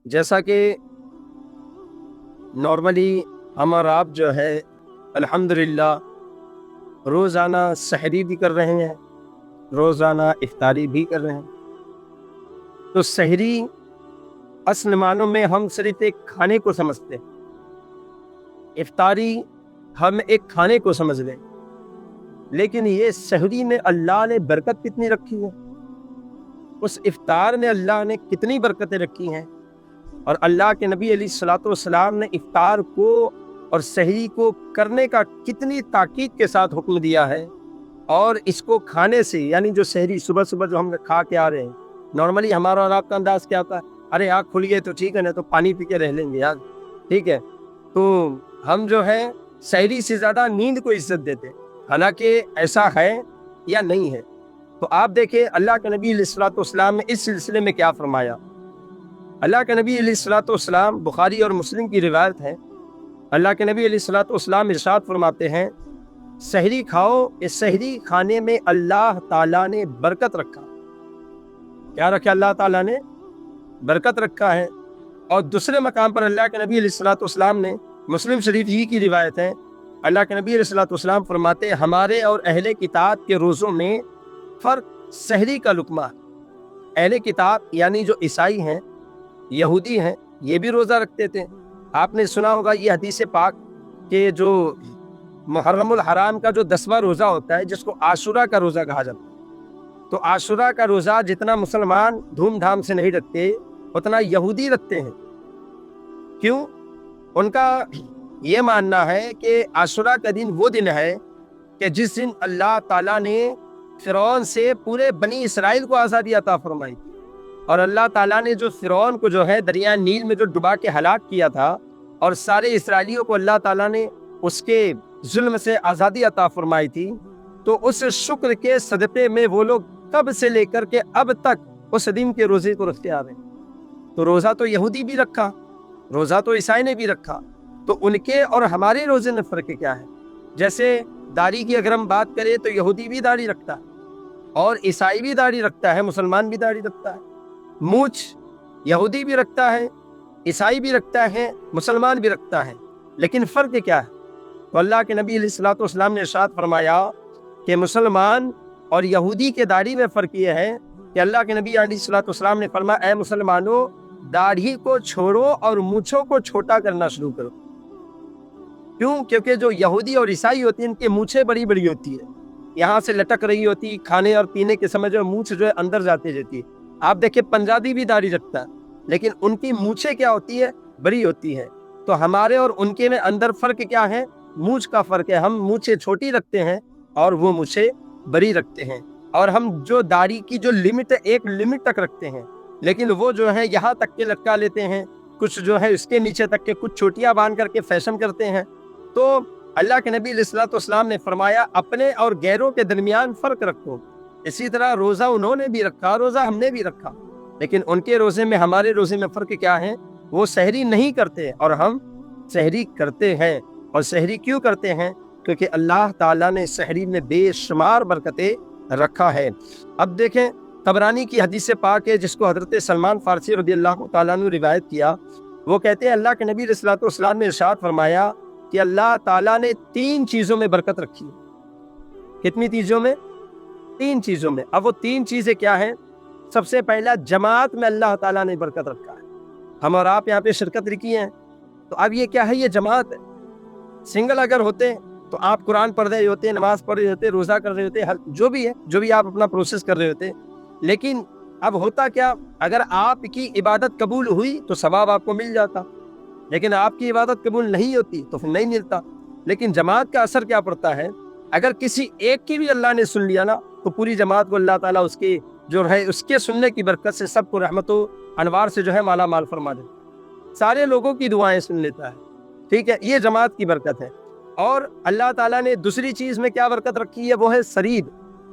जैसा कि नॉर्मली हम और आप जो है अल्हम्दुलिल्लाह रोज़ाना सहरी भी कर रहे हैं, रोज़ाना इफ्तारी भी कर रहे हैं। तो सहरी असल मानों में हम सिर्फ एक खाने को समझते हैं, इफ्तारी हम एक खाने को समझ लें, लेकिन ये सहरी में अल्लाह ने बरकत कितनी रखी है, उस इफ्तार में अल्लाह ने कितनी बरकतें रखी हैं। और अल्लाह के नबी अलैहिस्सलातु वस्सलाम ने इफ्तार को और सहरी को करने का कितनी ताकीद के साथ हुक्म दिया है। और इसको खाने से, यानी जो सहरी सुबह सुबह जो हम खा के आ रहे हैं, नॉर्मली हमारा और आपका अंदाज क्या होता है, अरे आँख खुल गए तो ठीक है, ना तो पानी पी के रह लेंगे यार, ठीक है। तो हम जो है सहरी से ज़्यादा नींद को इज्जत देते हैं, हालांकि ऐसा है या नहीं है। तो आप देखें अल्लाह के नबी अलैहिस्सलातु वस्सलाम ने इस सिलसिले में क्या फरमाया। अल्लाह के नबी अलैहिस्सलातु वस्सलाम, बुखारी और मुस्लिम की रिवायत है, अल्लाह के नबी अलैहिस्सलातु वस्सलाम इरशाद फरमाते हैं, सहरी खाओ, इस सहरी खाने में अल्लाह ताला ने बरकत रखा। क्या रखा अल्लाह ताला ने? बरकत रखा है। और दूसरे मकाम पर अल्लाह के नबी अलैहिस्सलातु वस्सलाम ने, मुस्लिम शरीफ ही की रिवायत है, अल्लाह के नबी अलैहिस्सलातु वस्सलाम फरमाते हैं, हमारे और अहले किताब के रोज़ों में फ़र्क सहरी का लुकमा है। अहले किताब यानी जो ईसाई हैं, यहूदी हैं, ये भी रोज़ा रखते थे। आपने सुना होगा ये हदीस पाक के जो मुहर्रमुल हराम का जो 10वां रोज़ा होता है, जिसको आशुरा का रोज़ा कहा जाता है। तो आशुरा का रोज़ा जितना मुसलमान धूमधाम से नहीं रखते, उतना यहूदी रखते हैं। क्यों? उनका ये मानना है कि आशुरा का दिन वो दिन है कि जिस दिन अल्लाह ताला ने फ़िरौन से पूरे बनी इसराइल को आज़ादी अता फरमाई। और अल्लाह ताला ने जो फ़िरौन को जो है दरिया नील में जो डुबा के हलाक किया था, और सारे इसराइलियों को अल्लाह ताला ने उसके जुल्म से आज़ादी अता फरमाई थी, तो उस शुक्र के सदक़े में वो लोग तब से लेकर के अब तक उस दिन के रोज़े को रखते आ रहे हैं। तो रोज़ा तो यहूदी भी रखा, रोज़ा तो ईसाई ने भी रखा, तो उनके और हमारे रोज़े में फ़र्क क्या है? जैसे दाढ़ी की अगर हम बात करें तो यहूदी भी दाढ़ी रखता है, और ईसाई भी दाढ़ी रखता है, मुसलमान भी दाढ़ी रखता है। मूछ यहूदी भी रखता है, ईसाई भी रखता है, मुसलमान भी रखता है, लेकिन फ़र्क क्या है? तो अल्लाह के नबी अलैहिस्सलातु वस्सलाम ने इरशाद फरमाया कि मुसलमान और यहूदी के दाढ़ी में फ़र्क ये है कि अल्लाह के नबी अलैहिस्सलातु वस्सलाम ने फरमाया, ऐ मुसलमानों, दाढ़ी को छोड़ो और मूँछों को छोटा करना शुरू करो। क्यों? क्योंकि जो यहूदी और ईसाई होती हैं, इनकी मूँछें बड़ी बड़ी होती है, यहाँ से लटक रही होती, खाने और पीने के समय जो मूँछ जो है अंदर जाती रहती है। आप देखिए पंजाबी भी दाढ़ी रखता है, लेकिन उनकी मूँछें क्या होती है? बड़ी होती है। तो हमारे और उनके में अंदर फ़र्क क्या है? मूँछ का फ़र्क है। हम मूँछें छोटी रखते हैं और वो मूँछें बड़ी रखते हैं। और हम जो दाढ़ी की जो लिमिट है, एक लिमिट तक रखते हैं, लेकिन वो जो है यहाँ तक के लटका लेते हैं, कुछ जो है इसके नीचे तक के, कुछ चोटियाँ बांध करके फैशन करते हैं। तो अल्लाह के नबी अलैहिस्सलातु वस्सलाम ने फरमाया, अपने और गैरों के दरमियान फ़र्क रखो। इसी तरह रोज़ा उन्होंने भी रखा, रोज़ा हमने भी रखा, लेकिन उनके रोज़े में हमारे रोज़े में फ़र्क क्या है? वो सहरी नहीं करते और हम सहरी करते हैं। और सहरी क्यों करते हैं? क्योंकि अल्लाह ताला ने सहरी में बेशुमार बरकतें रखा है। अब देखें तबरानी की हदीस पाक है, जिसको हज़रत सलमान फ़ारसी रज़ियल्लाहु ताला अन्हु रिवायत किया। वो कहते हैं अल्लाह के नबी अलैहिस्सलातु वस्सलाम ने इरशाद फरमाया कि अल्लाह ताला ने 3 चीज़ों में बरकत रखी है। कितनी चीज़ों में? 3 चीज़ों में। अब वो 3 चीज़ें क्या हैं? सबसे पहला, जमात में अल्लाह ताला ने बरकत रखा है। हम और आप यहाँ पे शिरकत रखी हैं, तो अब ये क्या है? ये जमात है। सिंगल अगर होते तो आप कुरान पढ़ रहे होते, नमाज पढ़ रहे होते, रोज़ा कर रहे होते, जो भी है, जो भी आप अपना प्रोसेस कर रहे होते, लेकिन अब होता क्या? अगर आपकी इबादत कबूल हुई तो सवाब आपको मिल जाता, लेकिन आपकी इबादत कबूल नहीं होती तो फिर नहीं मिलता। लेकिन जमात का असर क्या पड़ता है? अगर किसी एक की भी अल्लाह ने सुन लिया ना, तो पूरी जमात को अल्लाह ताला उसके जो है उसके सुनने की बरकत से सबको रहमतों अनवार से जो है माला माल फरमा देता, सारे लोगों की दुआएं सुन लेता है। ठीक है, ये जमात की बरकत है। और अल्लाह ताला ने दूसरी चीज़ में क्या बरकत रखी है? वो है सरीद,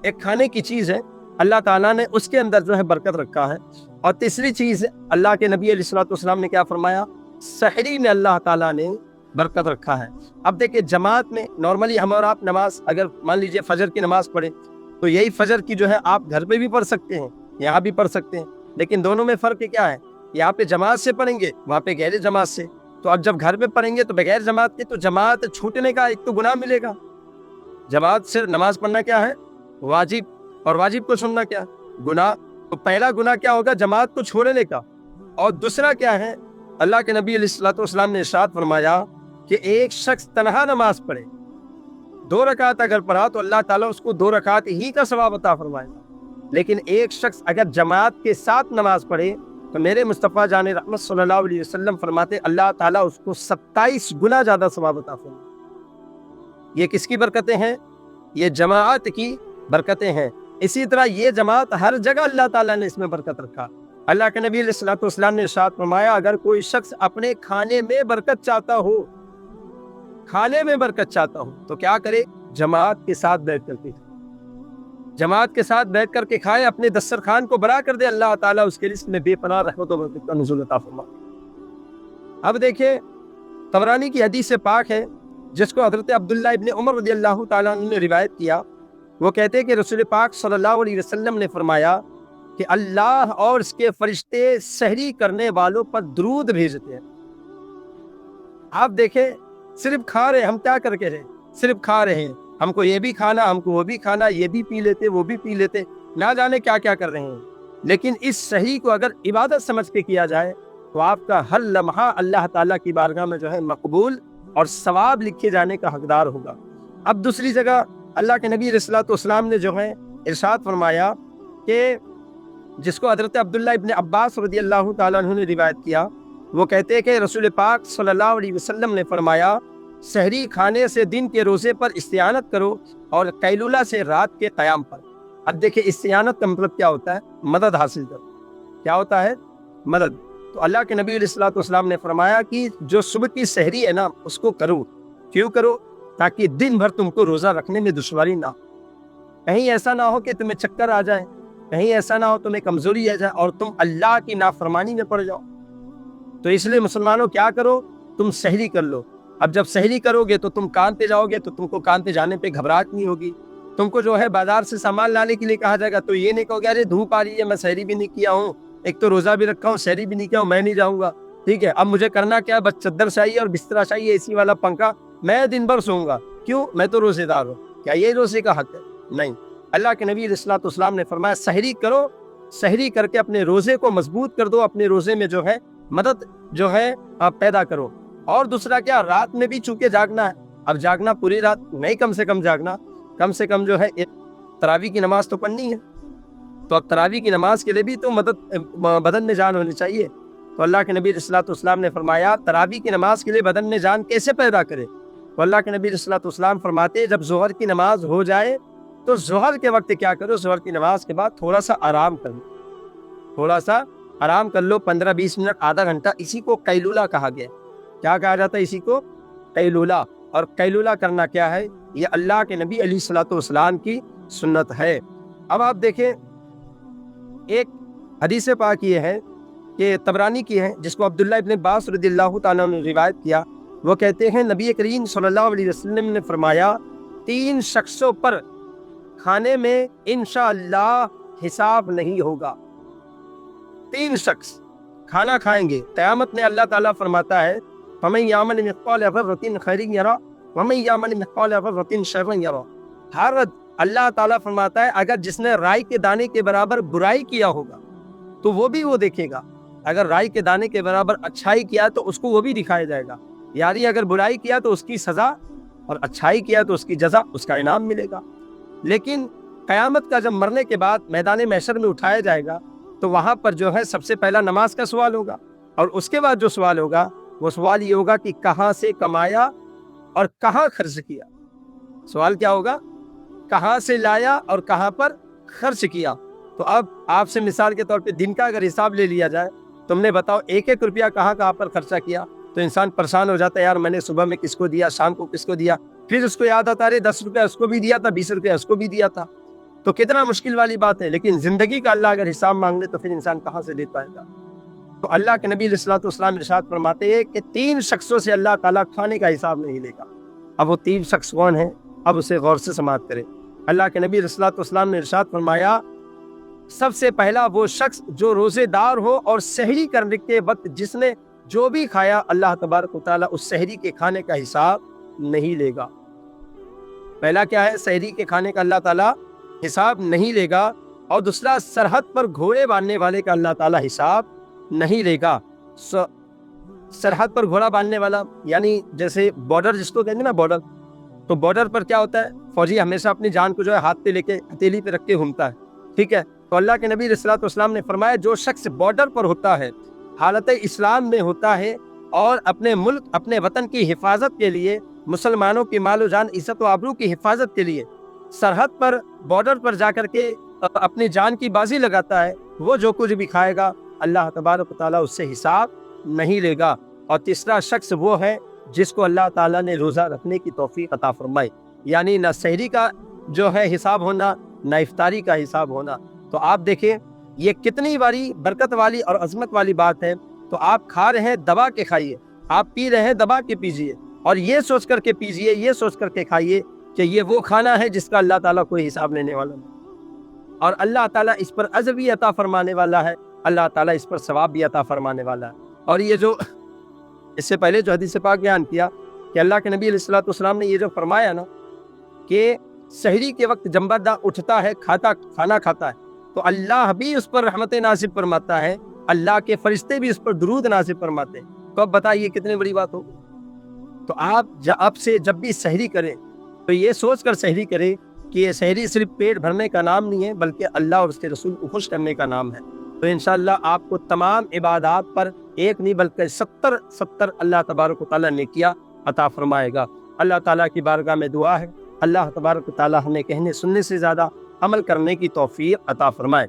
एक खाने की चीज़ है, अल्लाह ताला ने उसके अंदर जो है बरकत रखा है। और तीसरी चीज़ अल्लाह के नबी अलैहिस्सलातु वस्सलाम ने क्या फरमाया? सहरी में अल्लाह ताला ने बरकत रखा है। अब देखिए जमात में नॉर्मली हम और आप नमाज, अगर मान लीजिए फजर की नमाज पढ़े, तो यही फजर की जो है आप घर पे भी पढ़ सकते हैं, यहाँ भी पढ़ सकते हैं, लेकिन दोनों में फ़र्क क्या है? यहाँ पे जमात से पढ़ेंगे, वहाँ पे गैर जमात से। तो अब जब घर में पढ़ेंगे तो बगैर जमात के, तो जमात छूटने का एक तो गुनाह मिलेगा। जमात से नमाज पढ़ना क्या है? वाजिब, और वाजिब को सुनना क्या? गुनाह। तो पहला गुनाह क्या होगा? जमात को छोड़ने का। और दूसरा क्या है? अल्लाह के नबी अलैहिस्सलाम ने इरशाद फरमाया कि एक शख्स तन्हा नमाज पढ़े, 2 रकात अगर पढ़ा तो अल्लाह ताला उसको 2 रकात ही का सवाब अता फरमाएगा। लेकिन एक शख्स अगर जमात के साथ नमाज पढ़े तो मेरे मुस्तफ़ा जान रहमत सल्लल्लाहु अलैहि वसल्लम फरमाते अल्लाह ताला उसको 27 गुना ज़्यादा सवाब अता फरमाएगा। ये किसकी बरकतें हैं? ये जमात की बरकतें हैं। इसी तरह ये जमात हर जगह अल्लाह ताला ने इसमें बरकत रखा। अल्लाह के नबी अलैहि सल्लम ने इरशाद फरमाया, अगर कोई शख्स अपने खाने में बरकत चाहता हो, खाने में बरकत चाहता हो, तो क्या करे? जमात के साथ बैठ करके, जमात के साथ बैठ करके खाए, अपने दस्तरखान को बड़ा कर दे, अल्लाह ताला उसके रिज़्क़ में बेपनाह रहमत और बरकत का नुज़ूल अता फरमाए। अब देखिए, तबरानी की हदीस पाक है जिसको हज़रत अब्दुल्लाह इब्न उमर रज़ियल्लाहु ताला अन्हु ने रिवायत किया। वो कहते हैं कि रसूल पाक सल्लल्लाहु अलैहि वसल्लम ने फरमाया कि अल्लाह और इसके फरिश्ते सहरी करने वालों पर दुरूद भेजते हैं। आप देखें, सिर्फ खा रहे, हम क्या करके रहे? सिर्फ खा रहे हैं, हमको ये भी खाना, हमको वो भी खाना, ये भी पी लेते, वो भी पी लेते, ना जाने क्या क्या कर रहे हैं। लेकिन इस सही को अगर इबादत समझ के किया जाए तो आपका हर लम्हा अल्लाह ताला की बारगाह में जो है मकबूल और सवाब लिखे जाने का हकदार होगा। अब दूसरी जगह अल्लाह के नबी अलैहिस्सलाम ने जो है इरशाद फरमाया कि जिसको हज़रत अब्दुल्लाह इब्न अब्बास रज़ियल्लाहु ताला अन्हु ने रिवायत किया, वो कहते हैं कि रसूल पाक सल्लल्लाहु अलैहि वसल्लम ने फरमाया, सहरी खाने से दिन के रोज़े पर इस्तियानत करो और कैलूला से रात के क़याम पर। अब देखिए, इस्तियानत का मतलब क्या होता है? मदद हासिल करो। क्या होता है? मदद। तो अल्लाह के नबी अलैहिस्सलाम ने फरमाया कि जो सुबह की सहरी है ना, उसको करो। क्यों करो? ताकि दिन भर तुमको रोज़ा रखने में दुश्वारी ना हो। कहीं ऐसा ना हो कि तुम्हें चक्कर आ जाए, कहीं ऐसा ना हो तुम्हें कमज़ोरी आ जाए और तुम अल्लाह की नाफरमानी में पड़ जाओ। तो इसलिए मुसलमानों क्या करो? तुम सहरी कर लो। अब जब सहरी करोगे तो तुम काम पे जाओगे, तो तुमको काम पे जाने पे घबराहट नहीं होगी। तुमको जो है बाजार से सामान लाने के लिए कहा जाएगा तो ये नहीं कहोगे अरे धूप आ रही है, मैं सहरी भी नहीं किया हूँ, एक तो रोज़ा भी रखा हूँ, सहरी भी नहीं किया हूँ, मैं नहीं जाऊँगा। ठीक है, अब मुझे करना क्या? बस चद्दर चाहिए और बिस्तरा चाहिए, एसी वाला पंखा, मैं दिन भर सोऊंगा। क्यों? मैं तो रोज़ेदार हूँ। क्या ये रोज़े का हक है? नहीं। अल्लाह के नबी अलैहिस्सलाम ने फरमाया सहरी करो, सहरी करके अपने रोज़े को मजबूत कर दो, अपने रोज़े में जो है मदद जो है आप पैदा करो। और दूसरा क्या? रात में भी चूंकि जागना है। अब जागना पूरी रात नहीं, कम से कम जागना, कम से कम जो है तरावी की नमाज तो पढ़नी है। तो अब तरावी की नमाज के लिए भी तो मदद, बदन में जान होनी चाहिए। तो अल्लाह के नबी अलैहिस्सलाम ने फरमाया तरावी की नमाज के लिए बदन में जान कैसे पैदा करे? तो अल्लाह के नबी अलैहिस्सलाम फरमाते जब ज़ोहर की नमाज हो जाए तो ज़ोहर के वक्त क्या करो? ज़ोहर की नमाज के बाद थोड़ा सा आराम कर लो, थोड़ा सा आराम कर लो, 15-20 मिनट, आधा घंटा। इसी को कैलूला कहा गया। क्या कहा जाता है? इसी को कैलूला। और कैलूला करना क्या है? ये अल्लाह के नबी अलैहिस्सलाम की सुन्नत है। अब आप देखें, एक हदीस पाक ये है कि तबरानी की है, जिसको अब्दुल्लाह इब्न अब्बास रज़ियल्लाहु ताला ने रिवायत किया। वो कहते हैं नबी करीम सल्लल्लाहु अलैहि वसल्लम ने फरमाया 3 शख्सों पर खाने में इंशाअल्लाह हिसाब नहीं होगा। 3 शख्स खाना खाएंगे क़यामत में, अल्लाह ताला फरमाता है फमन यामल मिस्क़ाल ज़र्रतिन खैरन यरा वमन यामल मिस्क़ाल ज़र्रतिन शर्रन यरा। हर अल्लाह ताला फरमाता है अगर जिसने राई के दाने के बराबर बुराई किया होगा तो वो भी वो देखेगा, अगर राई के दाने के बराबर अच्छाई किया तो उसको वो भी दिखाया जाएगा। यानी अगर बुराई किया तो उसकी सज़ा और अच्छाई किया तो उसकी जज़ा, उसका इनाम मिलेगा। लेकिन क़यामत का जब मरने के बाद मैदान महशर में उठाया जाएगा तो वहाँ पर जो है सबसे पहला नमाज का सवाल होगा, और उसके बाद जो सवाल होगा वो सवाल ये होगा कि कहाँ से कमाया और कहाँ खर्च किया। सवाल क्या होगा? कहाँ से लाया और कहाँ पर खर्च किया। तो अब आपसे मिसाल के तौर पे दिन का अगर हिसाब ले लिया जाए, तुमने बताओ 1-1 रुपया कहाँ कहाँ पर खर्चा किया, तो इंसान परेशान हो जाता है, यार मैंने सुबह में किसको दिया, शाम को किसको दिया, फिर उसको याद आता है 10 रुपया उसको भी दिया था, 20 रुपया उसको भी दिया था। तो कितना मुश्किल वाली बात है। लेकिन जिंदगी का अल्लाह अगर हिसाब मांग ले तो फिर इंसान कहाँ से दे पाएगा। तो अल्लाह के नबी अलैहिस्सलाम इरशाद फरमाते हैं कि 3 शख्सों से अल्लाह ताला खाने का हिसाब नहीं लेगा। अब वो 3 शख्स कौन है? अब उसे गौर से समाअत करें। अल्लाह के नबी अलैहिस्सलाम ने इरशाद फरमाया سب سے پہلا وہ شخص جو روزے دار ہو اور سحری کرنے کے وقت جس نے جو بھی کھایا اللہ تبارک و تعالیٰ اس سحری کے کھانے کا حساب نہیں لے گا۔ پہلا کیا ہے؟ سحری کے کھانے کا اللہ تعالیٰ حساب نہیں لے گا، اور دوسرا سرحد پر گھوڑے باندھنے والے کا اللہ تعالیٰ حساب نہیں لے گا۔ سرحد پر گھوڑا باندھنے والا یعنی جیسے بارڈر جس کو کہتے ہیں نا بارڈر، تو بارڈر پر کیا ہوتا ہے؟ فوجی ہمیشہ اپنی جان کو جو ہے ہاتھ پہ لے کے ہتھیلی پہ رکھ کے گھومتا ہے، ٹھیک ہے؟ تو اللہ کے نبی علیہ الصلوۃ والسلام نے فرمایا جو شخص بارڈر پر ہوتا ہے، حالت اسلام میں ہوتا ہے، اور اپنے ملک اپنے وطن کی حفاظت کے لیے، مسلمانوں کی مال و جان عزت و آبرو کی حفاظت کے لیے سرحد پر بارڈر پر جا کر کے اپنی جان کی بازی لگاتا ہے، وہ جو کچھ بھی کھائے گا اللہ تبارک و تعالیٰ اس سے حساب نہیں لے گا۔ اور تیسرا شخص وہ ہے جس کو اللہ تعالیٰ نے روزہ رکھنے کی توفیق عطا فرمائی، یعنی نہ سحری کا جو ہے حساب ہونا، نہ افطاری کا حساب ہونا۔ تو آپ دیکھیں یہ کتنی باری برکت والی اور عظمت والی بات ہے۔ تو آپ کھا رہے ہیں دبا کے کھائیے، آپ پی رہے ہیں دبا کے پیجیے، اور یہ سوچ کر کے پیجیے، یہ سوچ کر کے کھائیے کہ یہ وہ کھانا ہے جس کا اللہ تعالیٰ کوئی حساب لینے والا نہیں، اور اللہ تعالیٰ اس پر اجر بھی عطا فرمانے والا ہے، اللہ تعالیٰ اس پر ثواب بھی عطا فرمانے والا ہے۔ اور یہ جو اس سے پہلے جو حدیث پاک بیان کیا کہ اللہ کے نبی علیہ الصلوۃ والسلام نے یہ جو فرمایا نا کہ سحری کے وقت جب بندہ اٹھتا ہے کھانا کھاتا ہے تو اللہ بھی اس پر رحمت نازل فرماتا ہے، اللہ کے فرشتے بھی اس پر درود نازل فرماتے ہیں۔ تو اب بتائیے کتنی بڑی بات ہو۔ تو آپ اب سے جب بھی سحری کریں تو یہ سوچ کر سحری کریں کہ یہ سحری صرف پیٹ بھرنے کا نام نہیں ہے، بلکہ اللہ اور اس کے رسول کو خوش کرنے کا نام ہے۔ تو انشاءاللہ آپ کو تمام عبادات پر ایک نہیں بلکہ 70 اللہ تبارک و تعالیٰ نے کیا عطا فرمائے گا۔ اللہ تعالیٰ کی بارگاہ میں دعا ہے اللہ تبارک و تعالیٰ ہمیں کہنے سننے سے زیادہ عمل کرنے کی توفیق عطا فرمائے۔